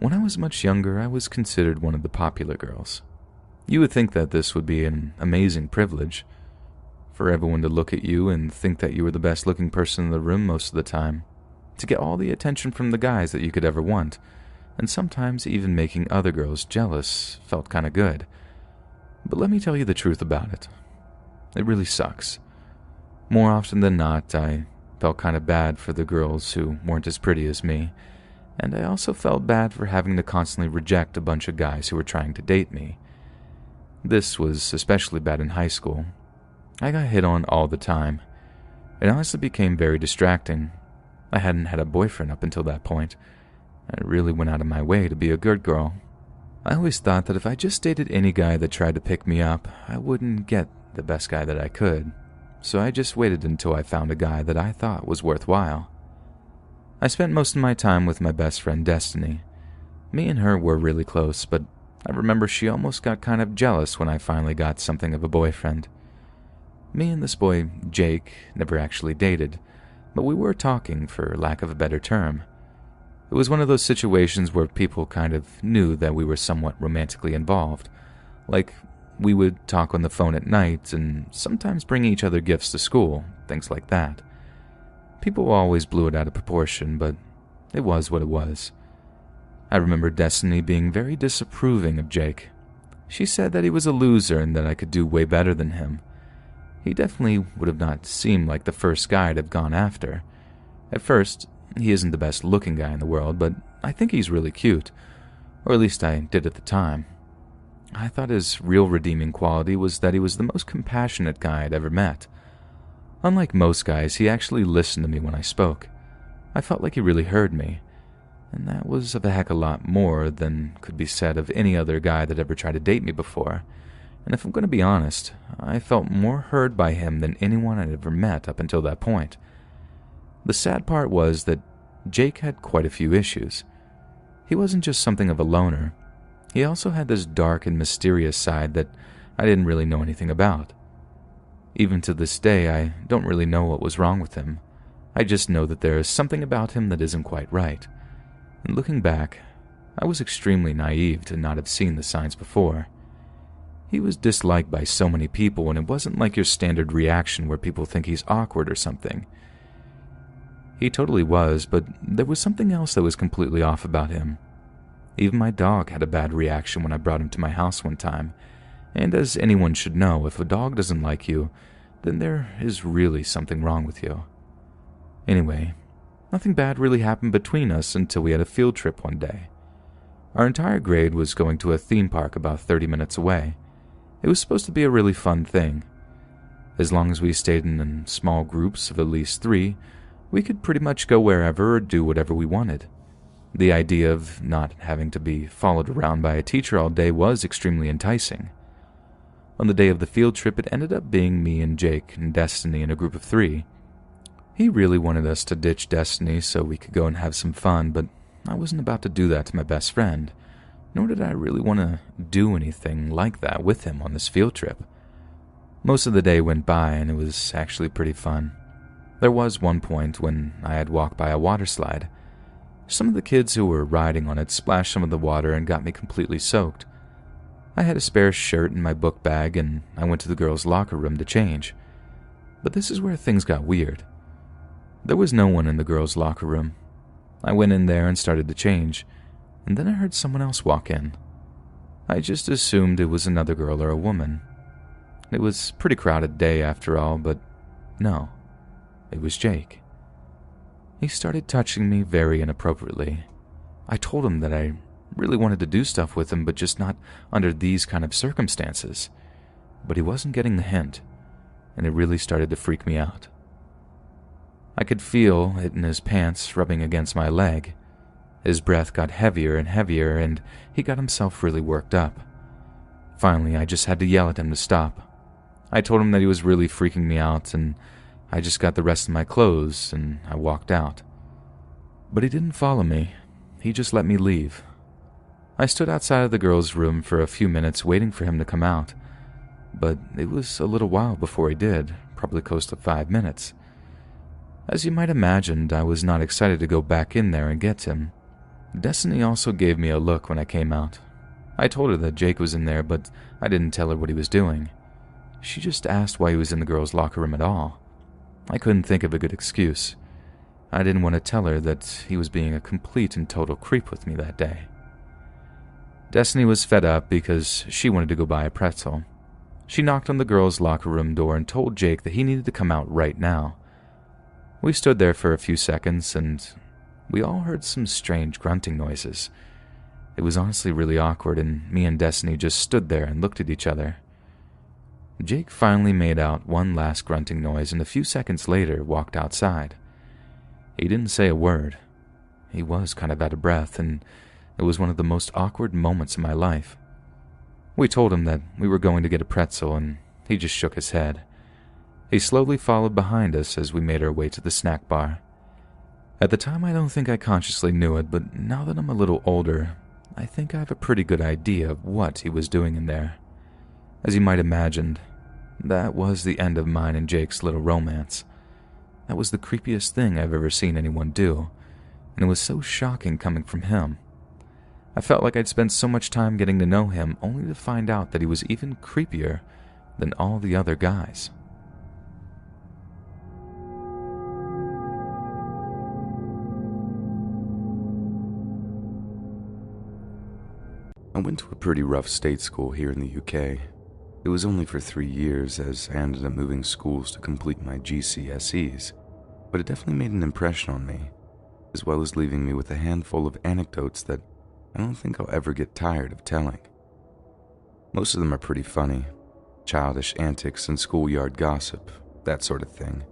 When I was much younger, I was considered one of the popular girls. You would think that this would be an amazing privilege, for everyone to look at you and think that you were the best looking person in the room most of the time, to get all the attention from the guys that you could ever want, and sometimes even making other girls jealous felt kinda good. But let me tell you the truth about it. It really sucks. More often than not, I felt kinda bad for the girls who weren't as pretty as me, and I also felt bad for having to constantly reject a bunch of guys who were trying to date me. This was especially bad in high school. I got hit on all the time. It honestly became very distracting. I hadn't had a boyfriend up until that point. I really went out of my way to be a good girl. I always thought that if I just dated any guy that tried to pick me up, I wouldn't get the best guy that I could. So I just waited until I found a guy that I thought was worthwhile. I spent most of my time with my best friend Destiny. Me and her were really close, but I remember she almost got kind of jealous when I finally got something of a boyfriend. Me and this boy, Jake, never actually dated, but we were talking, for lack of a better term. It was one of those situations where people kind of knew that we were somewhat romantically involved. Like, we would talk on the phone at night and sometimes bring each other gifts to school, things like that. People always blew it out of proportion, but it was what it was. I remember Destiny being very disapproving of Jake. She said that he was a loser and that I could do way better than him. He definitely would have not seemed like the first guy I'd have gone after. At first, he isn't the best looking guy in the world, but I think he's really cute. Or at least I did at the time. I thought his real redeeming quality was that he was the most compassionate guy I'd ever met. Unlike most guys, he actually listened to me when I spoke. I felt like he really heard me, and that was of a heck of a lot more than could be said of any other guy that ever tried to date me before. And if I'm going to be honest, I felt more heard by him than anyone I'd ever met up until that point. The sad part was that Jake had quite a few issues. He wasn't just something of a loner. He also had this dark and mysterious side that I didn't really know anything about. Even to this day, I don't really know what was wrong with him. I just know that there is something about him that isn't quite right. And looking back, I was extremely naive to not have seen the signs before. He was disliked by so many people, and it wasn't like your standard reaction where people think he's awkward or something. He totally was, but there was something else that was completely off about him. Even my dog had a bad reaction when I brought him to my house one time, and as anyone should know, if a dog doesn't like you, then there is really something wrong with you. Anyway, nothing bad really happened between us until we had a field trip one day. Our entire grade was going to a theme park about 30 minutes away. It was supposed to be a really fun thing. As long as we stayed in small groups of at least 3, we could pretty much go wherever or do whatever we wanted. The idea of not having to be followed around by a teacher all day was extremely enticing. On the day of the field trip, it ended up being me and Jake and Destiny in a group of 3. He really wanted us to ditch Destiny so we could go and have some fun, but I wasn't about to do that to my best friend, nor did I really want to do anything like that with him on this field trip. Most of the day went by and it was actually pretty fun. There was one point when I had walked by a water slide. Some of the kids who were riding on it splashed some of the water and got me completely soaked. I had a spare shirt in my book bag and I went to the girls' locker room to change. But this is where things got weird. There was no one in the girls' locker room. I went in there and started to change, and then I heard someone else walk in. I just assumed it was another girl or a woman. It was a pretty crowded day after all, but no, it was Jake. He started touching me very inappropriately. I told him that I really wanted to do stuff with him, but just not under these kind of circumstances. But he wasn't getting the hint, and it really started to freak me out. I could feel it in his pants rubbing against my leg. His breath got heavier and heavier, and he got himself really worked up. Finally, I just had to yell at him to stop. I told him that he was really freaking me out, and I just got the rest of my clothes, and I walked out. But he didn't follow me. He just let me leave. I stood outside of the girls' room for a few minutes waiting for him to come out, but it was a little while before he did, probably close to 5 minutes. As you might imagine, I was not excited to go back in there and get him. Destiny also gave me a look when I came out. I told her that Jake was in there, but I didn't tell her what he was doing. She just asked why he was in the girls' locker room at all. I couldn't think of a good excuse. I didn't want to tell her that he was being a complete and total creep with me that day. Destiny was fed up because she wanted to go buy a pretzel. She knocked on the girls' locker room door and told Jake that he needed to come out right now. We stood there for a few seconds, and we all heard some strange grunting noises. It was honestly really awkward, and me and Destiny just stood there and looked at each other. Jake finally made out one last grunting noise, and a few seconds later walked outside. He didn't say a word. He was kind of out of breath, and it was one of the most awkward moments in my life. We told him that we were going to get a pretzel, and he just shook his head. He slowly followed behind us as we made our way to the snack bar. At the time, I don't think I consciously knew it, but now that I'm a little older, I think I have a pretty good idea of what he was doing in there. As you might imagine, that was the end of mine and Jake's little romance. That was the creepiest thing I've ever seen anyone do, and it was so shocking coming from him. I felt like I'd spent so much time getting to know him only to find out that he was even creepier than all the other guys. I went to a pretty rough state school here in the UK. It was only for 3 years, as I ended up moving schools to complete my GCSEs, but it definitely made an impression on me, as well as leaving me with a handful of anecdotes that I don't think I'll ever get tired of telling. Most of them are pretty funny, childish antics and schoolyard gossip, that sort of thing,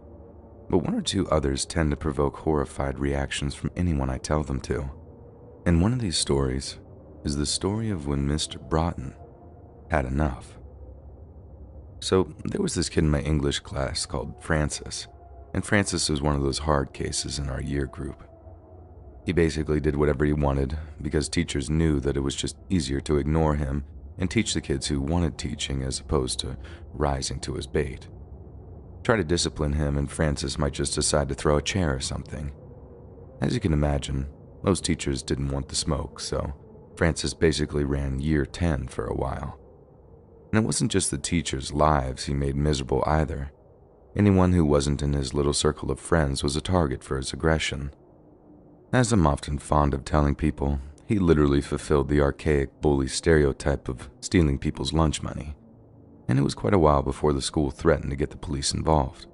but one or two others tend to provoke horrified reactions from anyone I tell them to. And one of these stories is the story of when Mr. Broughton had enough. So there was this kid in my English class called Francis, and Francis was one of those hard cases in our year group. He basically did whatever he wanted because teachers knew that it was just easier to ignore him and teach the kids who wanted teaching as opposed to rising to his bait. Try to discipline him and Francis might just decide to throw a chair or something. As you can imagine, most teachers didn't want the smoke, so Francis basically ran year 10 for a while. And it wasn't just the teachers' lives he made miserable either. Anyone who wasn't in his little circle of friends was a target for his aggression. As I'm often fond of telling people, he literally fulfilled the archaic bully stereotype of stealing people's lunch money. And it was quite a while before the school threatened to get the police involved.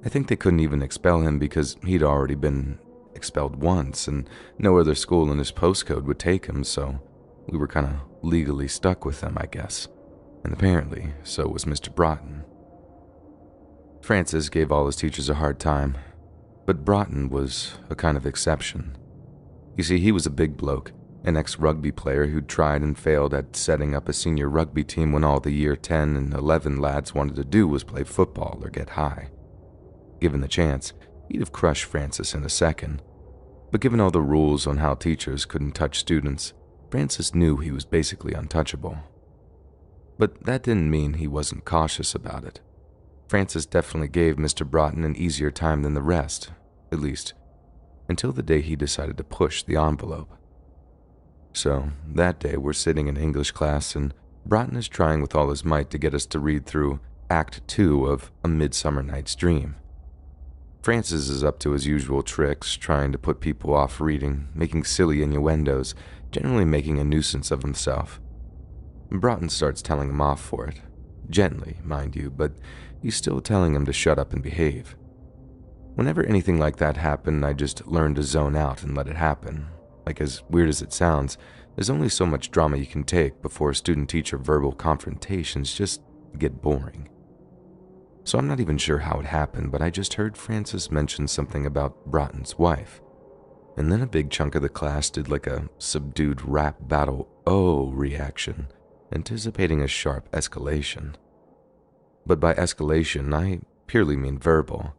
I think they couldn't even expel him because he'd already been expelled once and no other school in his postcode would take him, so we were kind of legally stuck with them, I guess. And apparently, so was Mr. Broughton. Francis gave all his teachers a hard time, but Broughton was a kind of exception. You see, he was a big bloke, an ex-rugby player who'd tried and failed at setting up a senior rugby team when all the year 10 and 11 lads wanted to do was play football or get high. Given the chance, he'd have crushed Francis in a second. But given all the rules on how teachers couldn't touch students, Francis knew he was basically untouchable. But that didn't mean he wasn't cautious about it. Francis definitely gave Mr. Broughton an easier time than the rest, at least until the day he decided to push the envelope. So, that day we're sitting in English class and Broughton is trying with all his might to get us to read through Act 2 of A Midsummer Night's Dream. Francis is up to his usual tricks, trying to put people off reading, making silly innuendos, generally making a nuisance of himself. Broughton starts telling him off for it. Gently, mind you, but he's still telling him to shut up and behave. Whenever anything like that happened, I just learned to zone out and let it happen. Like, as weird as it sounds, there's only so much drama you can take before student-teacher verbal confrontations just get boring. So I'm not even sure how it happened, but I just heard Francis mention something about Broughton's wife. And then a big chunk of the class did like a subdued rap battle "oh" reaction, anticipating a sharp escalation. But by escalation, I purely mean verbal.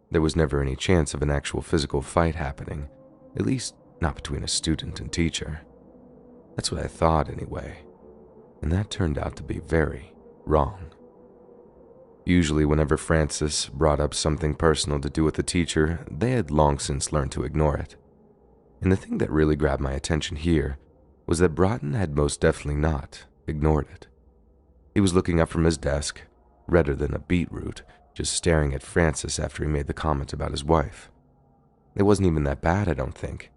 There was never any chance of an actual physical fight happening, at least not between a student and teacher. That's what I thought anyway, and that turned out to be very wrong. Usually whenever Francis brought up something personal to do with the teacher, they had long since learned to ignore it. And the thing that really grabbed my attention here was that Broughton had most definitely not ignored it. He was looking up from his desk, redder than a beetroot, just staring at Francis after he made the comment about his wife. It wasn't even that bad, I don't think.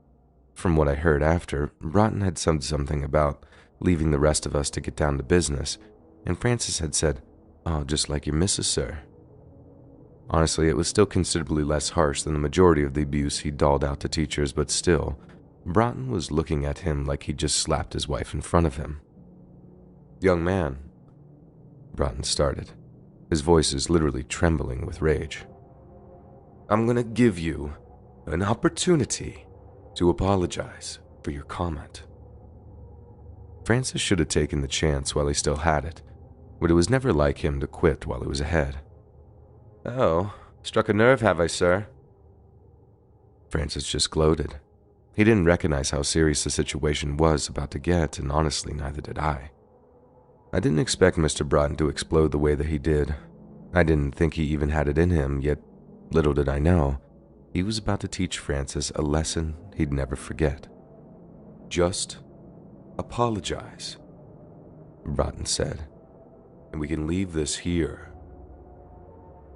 From what I heard after, Broughton had said something about leaving the rest of us to get down to business, and Francis had said, "Oh, just like your missus, sir." Honestly, it was still considerably less harsh than the majority of the abuse he doled out to teachers, but still, Broughton was looking at him like he'd just slapped his wife in front of him. "Young man," Broughton started, his voice is literally trembling with rage. "I'm gonna give you an opportunity to apologize for your comment." Francis should have taken the chance while he still had it, but it was never like him to quit while he was ahead. "Oh, struck a nerve, have I, sir?" Francis just gloated. He didn't recognize how serious the situation was about to get, and honestly, neither did I. I didn't expect Mr. Broughton to explode the way that he did. I didn't think he even had it in him, yet little did I know, he was about to teach Francis a lesson he'd never forget. "Just apologize," Broughton said, "and we can leave this here."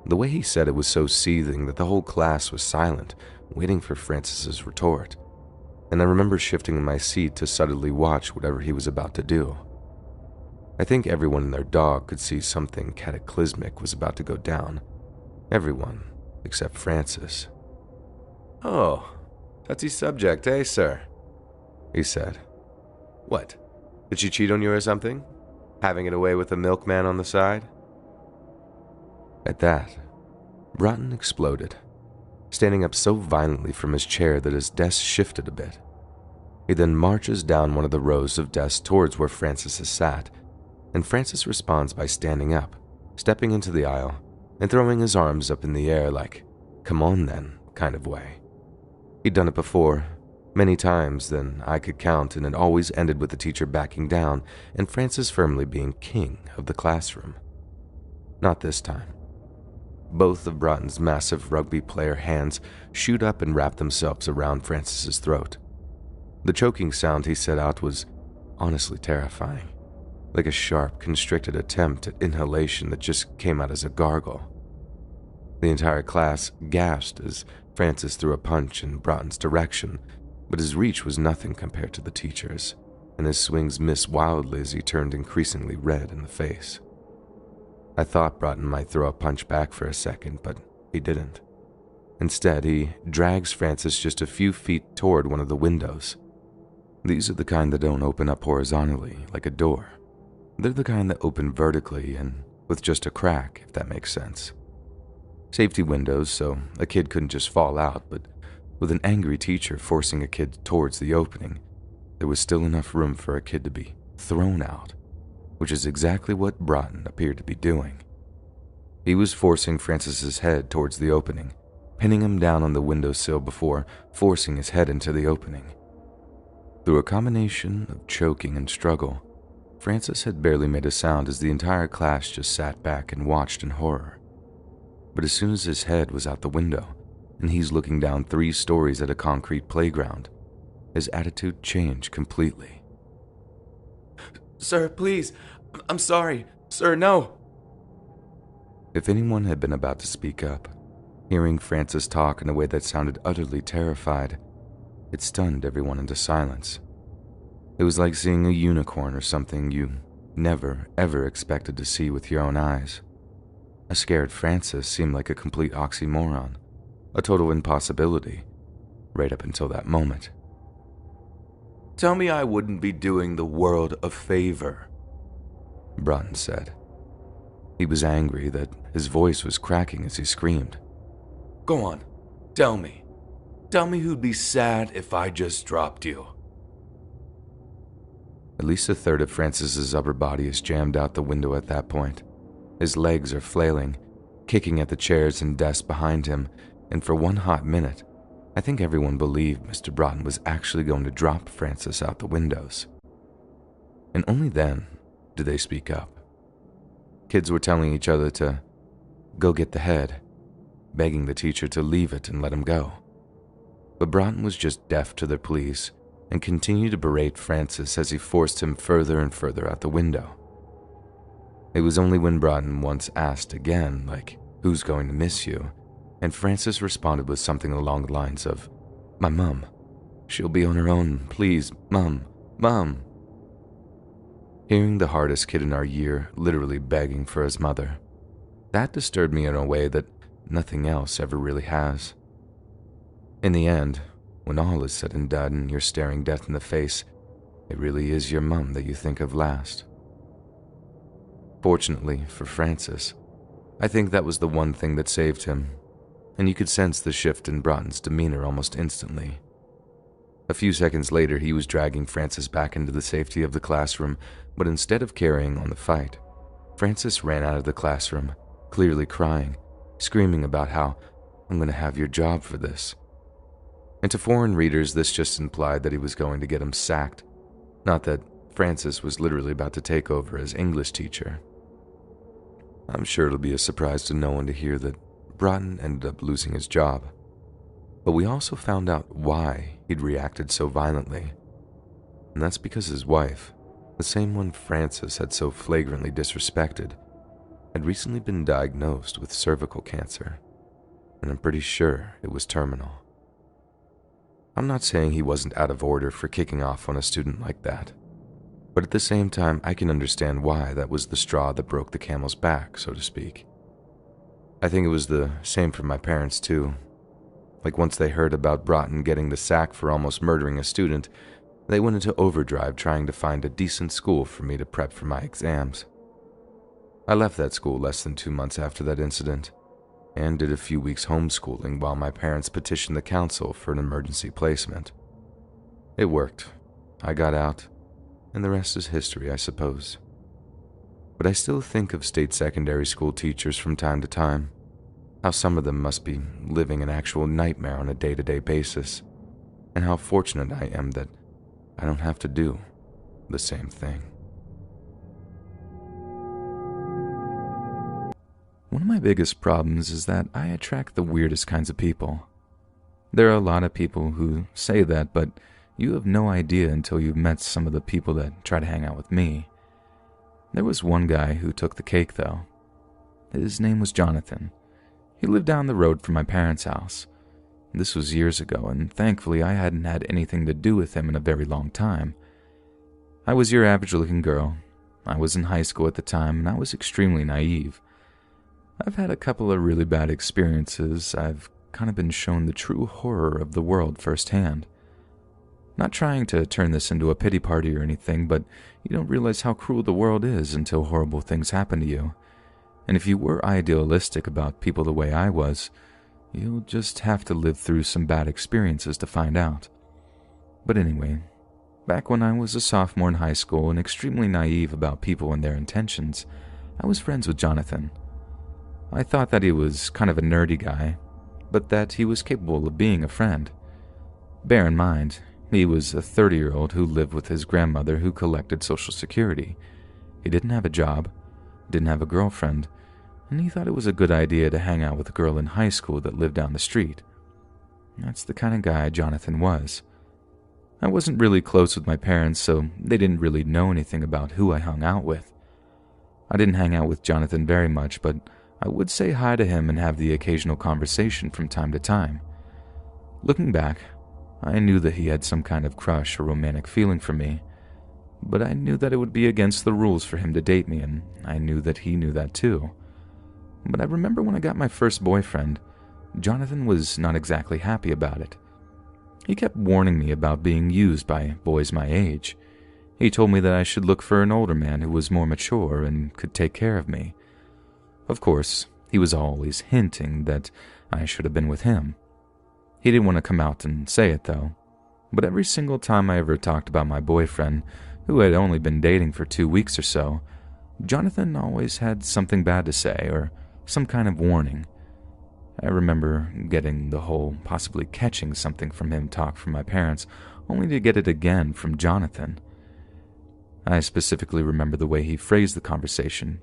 The way he said it was so seething that the whole class was silent, waiting for Francis's retort, and I remember shifting in my seat to subtly watch whatever he was about to do. I think everyone and their dog could see something cataclysmic was about to go down. Everyone except Francis. "Oh, touchy subject, eh, sir?" he said. "What, did she cheat on you or something? Having it away with the milkman on the side?" At that, Broughton exploded, standing up so violently from his chair that his desk shifted a bit. He then marches down one of the rows of desks towards where Francis is sat, and Francis responds by standing up, stepping into the aisle, and throwing his arms up in the air like, "Come on then," kind of way. He'd done it before, many times than I could count, and it always ended with the teacher backing down and Francis firmly being king of the classroom. Not this time. Both of Broughton's massive rugby player hands shoot up and wrap themselves around Francis's throat. The choking sound he set out was honestly terrifying, like a sharp, constricted attempt at inhalation that just came out as a gargle. The entire class gasped as Francis threw a punch in Broughton's direction, but his reach was nothing compared to the teacher's, and his swings missed wildly as he turned increasingly red in the face. I thought Broughton might throw a punch back for a second, but he didn't. Instead, he drags Francis just a few feet toward one of the windows. These are the kind that don't open up horizontally, like a door. They're the kind that open vertically and with just a crack, if that makes sense. Safety windows, so a kid couldn't just fall out, but with an angry teacher forcing a kid towards the opening, there was still enough room for a kid to be thrown out, which is exactly what Broughton appeared to be doing. He was forcing Francis's head towards the opening, pinning him down on the windowsill before forcing his head into the opening. Through a combination of choking and struggle, Francis had barely made a sound as the entire class just sat back and watched in horror. But as soon as his head was out the window, and he's looking down 3 stories at a concrete playground, his attitude changed completely. "Sir, please, I'm sorry. Sir, no." If anyone had been about to speak up, hearing Francis talk in a way that sounded utterly terrified, it stunned everyone into silence. It was like seeing a unicorn or something you never, ever expected to see with your own eyes. A scared Francis seemed like a complete oxymoron, a total impossibility, right up until that moment. "Tell me I wouldn't be doing the world a favor," Broughton said. He was angry that his voice was cracking as he screamed. "Go on, tell me. Tell me who'd be sad if I just dropped you." At least a third of Francis's upper body is jammed out the window at that point. His legs are flailing, kicking at the chairs and desks behind him, and for one hot minute, I think everyone believed Mr. Broughton was actually going to drop Francis out the windows. And only then did they speak up. Kids were telling each other to go get the head, begging the teacher to leave it and let him go. But Broughton was just deaf to their pleas and continued to berate Francis as he forced him further and further out the window. It was only when Broughton once asked again, like, "Who's going to miss you?" and Francis responded with something along the lines of, "My mum. She'll be on her own. Please, Mum, Mum." Hearing the hardest kid in our year literally begging for his mother, that disturbed me in a way that nothing else ever really has. In the end, when all is said and done and you're staring death in the face, it really is your mum that you think of last. Fortunately for Francis, I think that was the one thing that saved him, and you could sense the shift in Broughton's demeanor almost instantly. A few seconds later, he was dragging Francis back into the safety of the classroom, but instead of carrying on the fight, Francis ran out of the classroom, clearly crying, screaming about how, "I'm going to have your job for this." And to foreign readers, this just implied that he was going to get him sacked, not that Francis was literally about to take over as English teacher. I'm sure it'll be a surprise to no one to hear that Broughton ended up losing his job. But we also found out why he'd reacted so violently. And that's because his wife, the same one Francis had so flagrantly disrespected, had recently been diagnosed with cervical cancer. And I'm pretty sure it was terminal. I'm not saying he wasn't out of order for kicking off on a student like that. But at the same time, I can understand why that was the straw that broke the camel's back, so to speak. I think it was the same for my parents too. Like once they heard about Broughton getting the sack for almost murdering a student, they went into overdrive trying to find a decent school for me to prep for my exams. I left that school less than 2 months after that incident, and did a few weeks homeschooling while my parents petitioned the council for an emergency placement. It worked. I got out, and the rest is history, I suppose. But I still think of state secondary school teachers from time to time, how some of them must be living an actual nightmare on a day-to-day basis, and how fortunate I am that I don't have to do the same thing. One of my biggest problems is that I attract the weirdest kinds of people. There are a lot of people who say that, but you have no idea until you've met some of the people that try to hang out with me. There was one guy who took the cake, though. His name was Jonathan. He lived down the road from my parents' house. This was years ago, and thankfully I hadn't had anything to do with him in a very long time. I was your average-looking girl. I was in high school at the time, and I was extremely naive. I've had a couple of really bad experiences. I've kind of been shown the true horror of the world firsthand. Not trying to turn this into a pity party or anything, but you don't realize how cruel the world is until horrible things happen to you. And if you were idealistic about people the way I was, you'll just have to live through some bad experiences to find out. But anyway, back when I was a sophomore in high school and extremely naive about people and their intentions, I was friends with Jonathan. I thought that he was kind of a nerdy guy, but that he was capable of being a friend. Bear in mind, he was a 30-year-old who lived with his grandmother who collected Social Security. He didn't have a job, didn't have a girlfriend, and he thought it was a good idea to hang out with a girl in high school that lived down the street. That's the kind of guy Jonathan was. I wasn't really close with my parents, so they didn't really know anything about who I hung out with. I didn't hang out with Jonathan very much, but I would say hi to him and have the occasional conversation from time to time. Looking back, I knew that he had some kind of crush or romantic feeling for me, but I knew that it would be against the rules for him to date me, and I knew that he knew that too. But I remember when I got my first boyfriend, Jonathan was not exactly happy about it. He kept warning me about being used by boys my age. He told me that I should look for an older man who was more mature and could take care of me. Of course, he was always hinting that I should have been with him. He didn't want to come out and say it, though. But every single time I ever talked about my boyfriend, who had only been dating for 2 weeks or so, Jonathan always had something bad to say or some kind of warning. I remember getting the whole possibly catching something from him talk from my parents, only to get it again from Jonathan. I specifically remember the way he phrased the conversation.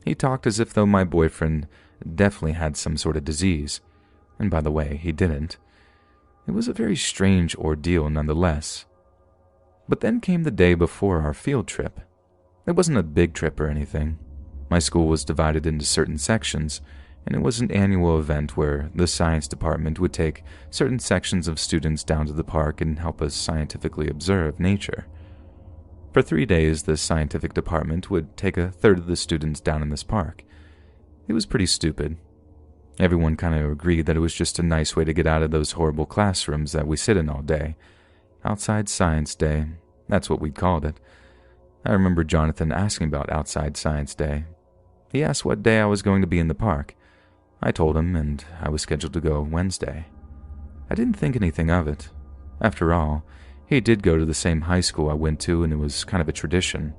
He talked as if though my boyfriend definitely had some sort of disease, and by the way, he didn't. It was a very strange ordeal nonetheless. But then came the day before our field trip. It wasn't a big trip or anything. My school was divided into certain sections, and it was an annual event where the science department would take certain sections of students down to the park and help us scientifically observe nature. For 3 days, the scientific department would take a third of the students down in this park. It was pretty stupid. Everyone kind of agreed that it was just a nice way to get out of those horrible classrooms that we sit in all day. Outside Science Day, that's what we'd called it. I remember Jonathan asking about Outside Science Day. He asked what day I was going to be in the park. I told him, and I was scheduled to go Wednesday. I didn't think anything of it. After all, he did go to the same high school I went to, and it was kind of a tradition.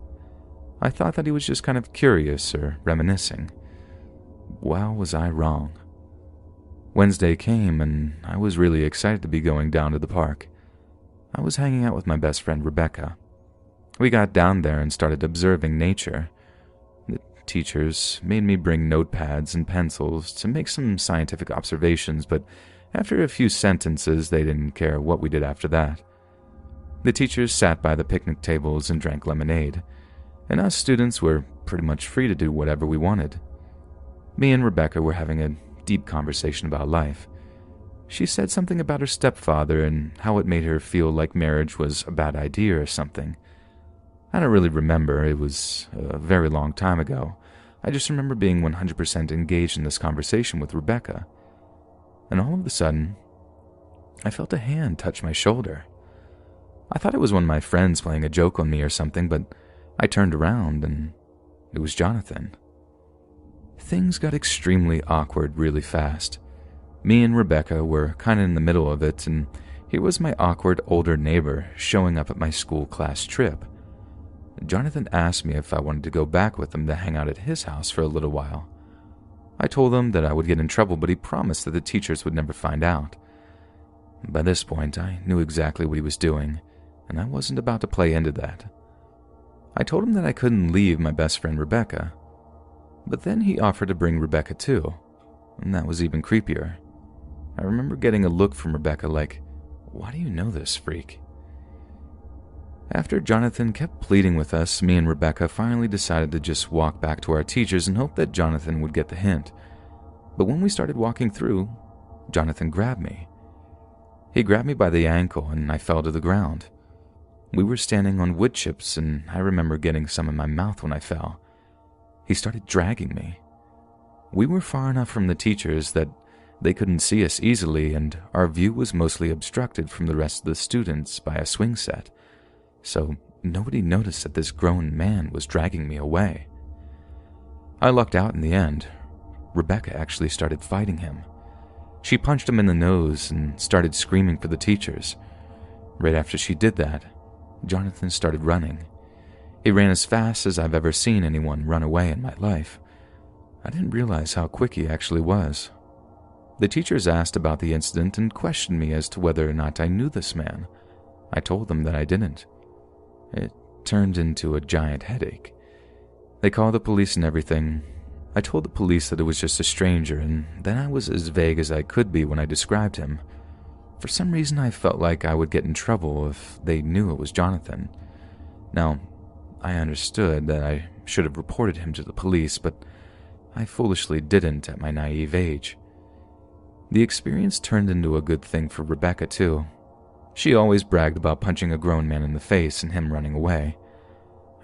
I thought that he was just kind of curious or reminiscing. Well, was I wrong? Wednesday came, and I was really excited to be going down to the park. I was hanging out with my best friend Rebecca. We got down there and started observing nature. The teachers made me bring notepads and pencils to make some scientific observations, but after a few sentences, they didn't care what we did after that. The teachers sat by the picnic tables and drank lemonade, and us students were pretty much free to do whatever we wanted. Me and Rebecca were having a deep conversation about life. She said something about her stepfather and how it made her feel like marriage was a bad idea or something. I don't really remember, it was a very long time ago. I just remember being 100% engaged in this conversation with Rebecca. And all of a sudden, I felt a hand touch my shoulder. I thought it was one of my friends playing a joke on me or something, but I turned around and it was Jonathan. Things got extremely awkward really fast. Me and Rebecca were kind of in the middle of it, and here was my awkward older neighbor showing up at my school class trip. Jonathan asked me if I wanted to go back with him to hang out at his house for a little while. I told him that I would get in trouble, but he promised that the teachers would never find out. By this point, I knew exactly what he was doing, and I wasn't about to play into that. I told him that I couldn't leave my best friend Rebecca, but then he offered to bring Rebecca too, and that was even creepier. I remember getting a look from Rebecca like, "Why do you know this, freak?" After Jonathan kept pleading with us, me and Rebecca finally decided to just walk back to our teachers and hope that Jonathan would get the hint. But when we started walking through, Jonathan grabbed me. He grabbed me by the ankle and I fell to the ground. We were standing on wood chips and I remember getting some in my mouth when I fell. He started dragging me. We were far enough from the teachers that they couldn't see us easily, and our view was mostly obstructed from the rest of the students by a swing set, so nobody noticed that this grown man was dragging me away. I lucked out in the end. Rebecca actually started fighting him. She punched him in the nose and started screaming for the teachers. Right after she did that, Jonathan started running. He ran as fast as I've ever seen anyone run away in my life. I didn't realize how quick he actually was. The teachers asked about the incident and questioned me as to whether or not I knew this man. I told them that I didn't. It turned into a giant headache. They called the police and everything. I told the police that it was just a stranger, and then I was as vague as I could be when I described him. For some reason, I felt like I would get in trouble if they knew it was Jonathan. Now, I understood that I should have reported him to the police, but I foolishly didn't at my naive age. The experience turned into a good thing for Rebecca, too. She always bragged about punching a grown man in the face and him running away.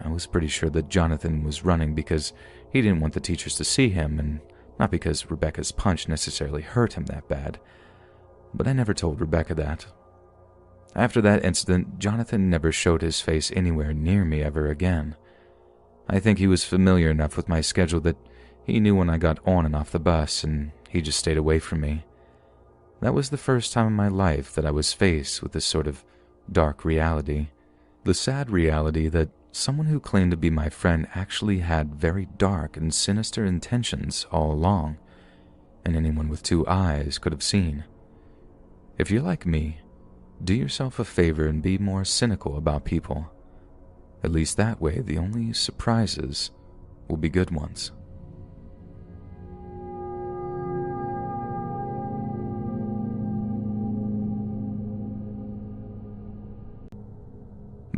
I was pretty sure that Jonathan was running because he didn't want the teachers to see him, and not because Rebecca's punch necessarily hurt him that bad. But I never told Rebecca that. After that incident, Jonathan never showed his face anywhere near me ever again. I think he was familiar enough with my schedule that he knew when I got on and off the bus, and he just stayed away from me. That was the first time in my life that I was faced with this sort of dark reality. The sad reality that someone who claimed to be my friend actually had very dark and sinister intentions all along, and anyone with 2 eyes could have seen. If you're like me, do yourself a favor and be more cynical about people. At least that way, the only surprises will be good ones.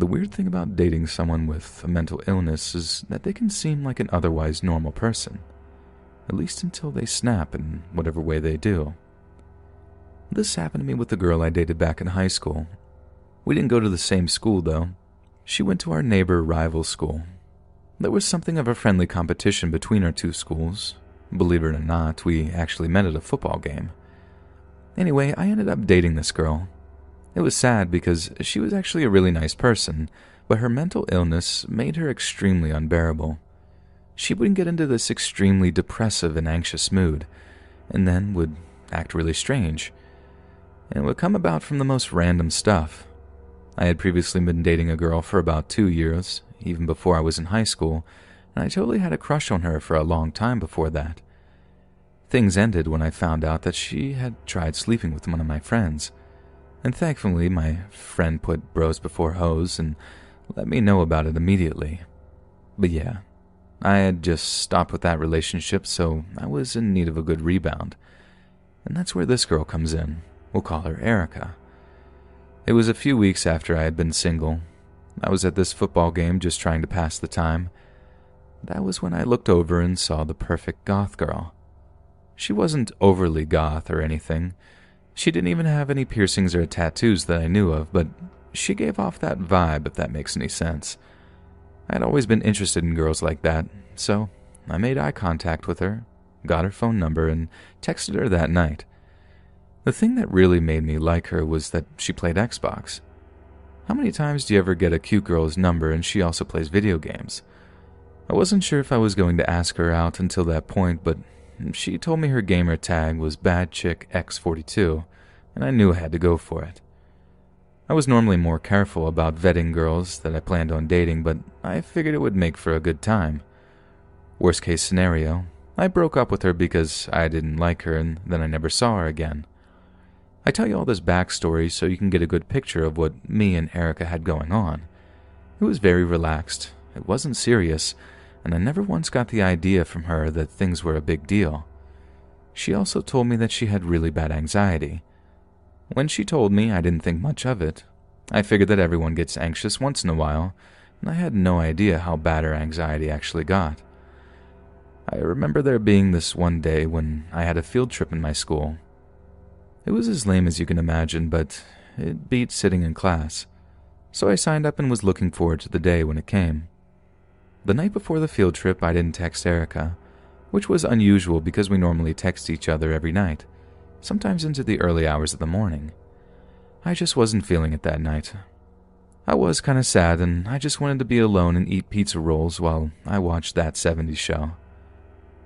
The weird thing about dating someone with a mental illness is that they can seem like an otherwise normal person, at least until they snap in whatever way they do. This happened to me with the girl I dated back in high school. We didn't go to the same school, though. She went to our neighbor rival school. There was something of a friendly competition between our two schools. Believe it or not, we actually met at a football game. Anyway, I ended up dating this girl. It was sad because she was actually a really nice person, but her mental illness made her extremely unbearable. She would get into this extremely depressive and anxious mood, and then would act really strange. And it would come about from the most random stuff. I had previously been dating a girl for about 2 years, even before I was in high school, and I totally had a crush on her for a long time before that. Things ended when I found out that she had tried sleeping with one of my friends, and thankfully my friend put bros before hoes and let me know about it immediately. But yeah, I had just stopped with that relationship, so I was in need of a good rebound. And that's where this girl comes in. We'll call her Erica. It was a few weeks after I had been single. I was at this football game just trying to pass the time. That was when I looked over and saw the perfect goth girl. She wasn't overly goth or anything. She didn't even have any piercings or tattoos that I knew of, but she gave off that vibe, if that makes any sense. I had always been interested in girls like that, so I made eye contact with her, got her phone number, and texted her that night. The thing that really made me like her was that she played Xbox. How many times do you ever get a cute girl's number and she also plays video games? I wasn't sure if I was going to ask her out until that point, but she told me her gamer tag was BadChickX42, and I knew I had to go for it. I was normally more careful about vetting girls that I planned on dating, but I figured it would make for a good time. Worst case scenario, I broke up with her because I didn't like her and then I never saw her again. I tell you all this backstory so you can get a good picture of what me and Erica had going on. It was very relaxed, it wasn't serious, and I never once got the idea from her that things were a big deal. She also told me that she had really bad anxiety. When she told me, I didn't think much of it. I figured that everyone gets anxious once in a while, and I had no idea how bad her anxiety actually got. I remember there being this one day when I had a field trip in my school. It was as lame as you can imagine, but it beat sitting in class. So I signed up and was looking forward to the day when it came. The night before the field trip, I didn't text Erica, which was unusual because we normally text each other every night, sometimes into the early hours of the morning. I just wasn't feeling it that night. I was kind of sad, and I just wanted to be alone and eat pizza rolls while I watched That 70s Show.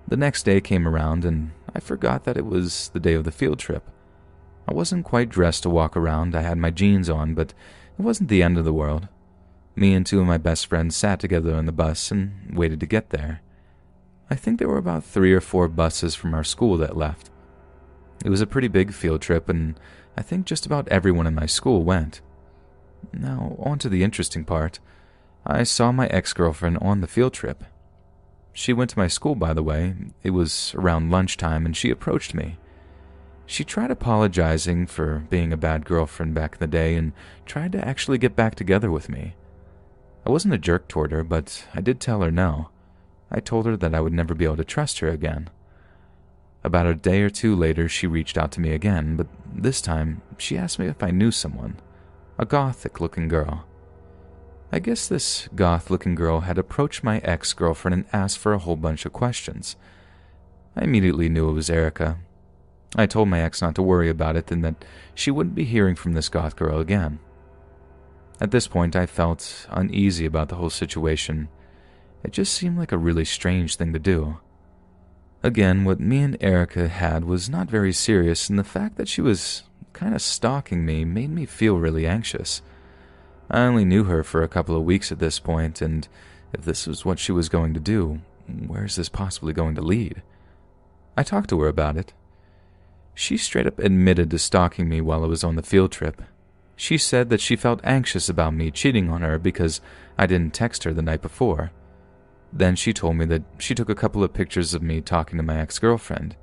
The next day came around, and I forgot that it was the day of the field trip. I wasn't quite dressed to walk around. I had my jeans on, but it wasn't the end of the world. Me and two of my best friends sat together on the bus and waited to get there. I think there were about 3 or 4 buses from our school that left. It was a pretty big field trip, and I think just about everyone in my school went. Now, on to the interesting part. I saw my ex-girlfriend on the field trip. She went to my school, by the way. It was around lunchtime, and she approached me. She tried apologizing for being a bad girlfriend back in the day and tried to actually get back together with me. I wasn't a jerk toward her, but I did tell her no. I told her that I would never be able to trust her again. About a day or 2 later, she reached out to me again, but this time she asked me if I knew someone, a gothic-looking girl. I guess this goth-looking girl had approached my ex-girlfriend and asked for a whole bunch of questions. I immediately knew it was Erica. I told my ex not to worry about it and that she wouldn't be hearing from this goth girl again. At this point, I felt uneasy about the whole situation. It just seemed like a really strange thing to do. Again, what me and Erica had was not very serious, and the fact that she was kind of stalking me made me feel really anxious. I only knew her for a couple of weeks at this point, and if this was what she was going to do, where is this possibly going to lead? I talked to her about it. She straight up admitted to stalking me while I was on the field trip. She said that she felt anxious about me cheating on her because I didn't text her the night before. Then she told me that she took a couple of pictures of me talking to my ex-girlfriend.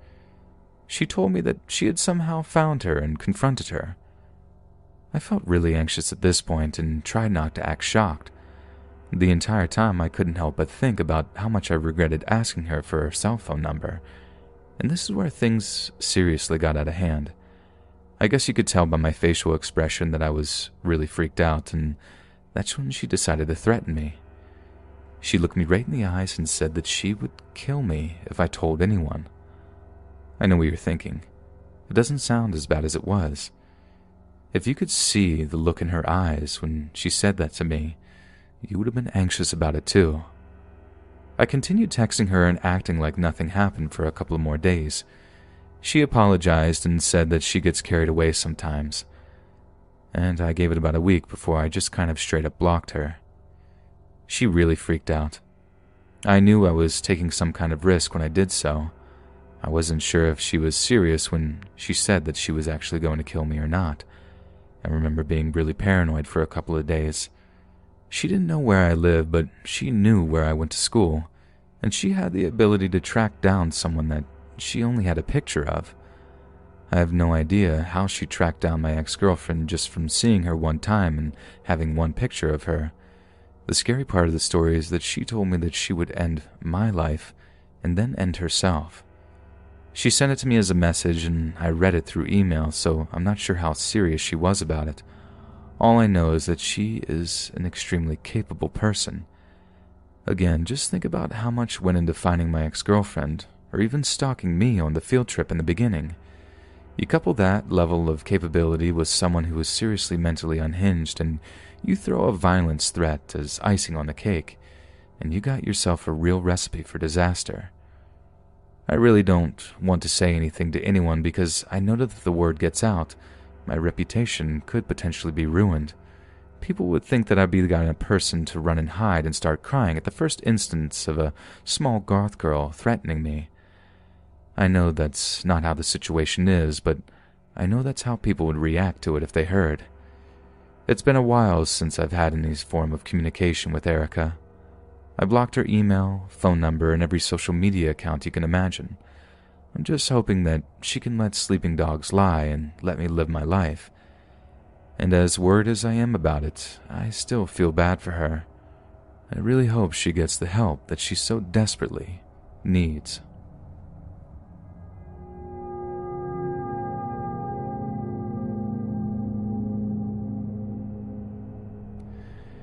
She told me that she had somehow found her and confronted her. I felt really anxious at this point and tried not to act shocked. The entire time I couldn't help but think about how much I regretted asking her for her cell phone number. And this is where things seriously got out of hand. I guess you could tell by my facial expression that I was really freaked out, and that's when she decided to threaten me. She looked me right in the eyes and said that she would kill me if I told anyone. I know what you're thinking. It doesn't sound as bad as it was. If you could see the look in her eyes when she said that to me, you would have been anxious about it too. I continued texting her and acting like nothing happened for a couple of more days. She apologized and said that she gets carried away sometimes. And I gave it about a week before I just kind of straight up blocked her. She really freaked out. I knew I was taking some kind of risk when I did so. I wasn't sure if she was serious when she said that she was actually going to kill me or not. I remember being really paranoid for a couple of days. She didn't know where I lived, but she knew where I went to school, and she had the ability to track down someone that she only had a picture of. I have no idea how she tracked down my ex-girlfriend just from seeing her one time and having one picture of her. The scary part of the story is that she told me that she would end my life and then end herself. She sent it to me as a message, and I read it through email, so I'm not sure how serious she was about it. All I know is that she is an extremely capable person. Again, just think about how much went into finding my ex-girlfriend, or even stalking me on the field trip in the beginning. You couple that level of capability with someone who is seriously mentally unhinged, and you throw a violence threat as icing on the cake, and you got yourself a real recipe for disaster. I really don't want to say anything to anyone because I know that if the word gets out, my reputation could potentially be ruined. People would think that I'd be the kind of person to run and hide and start crying at the first instance of a small goth girl threatening me. I know that's not how the situation is, but I know that's how people would react to it if they heard. It's been a while since I've had any form of communication with Erica. I blocked her email, phone number, and every social media account you can imagine. I'm just hoping that she can let sleeping dogs lie and let me live my life. And as worried as I am about it, I still feel bad for her. I really hope she gets the help that she so desperately needs.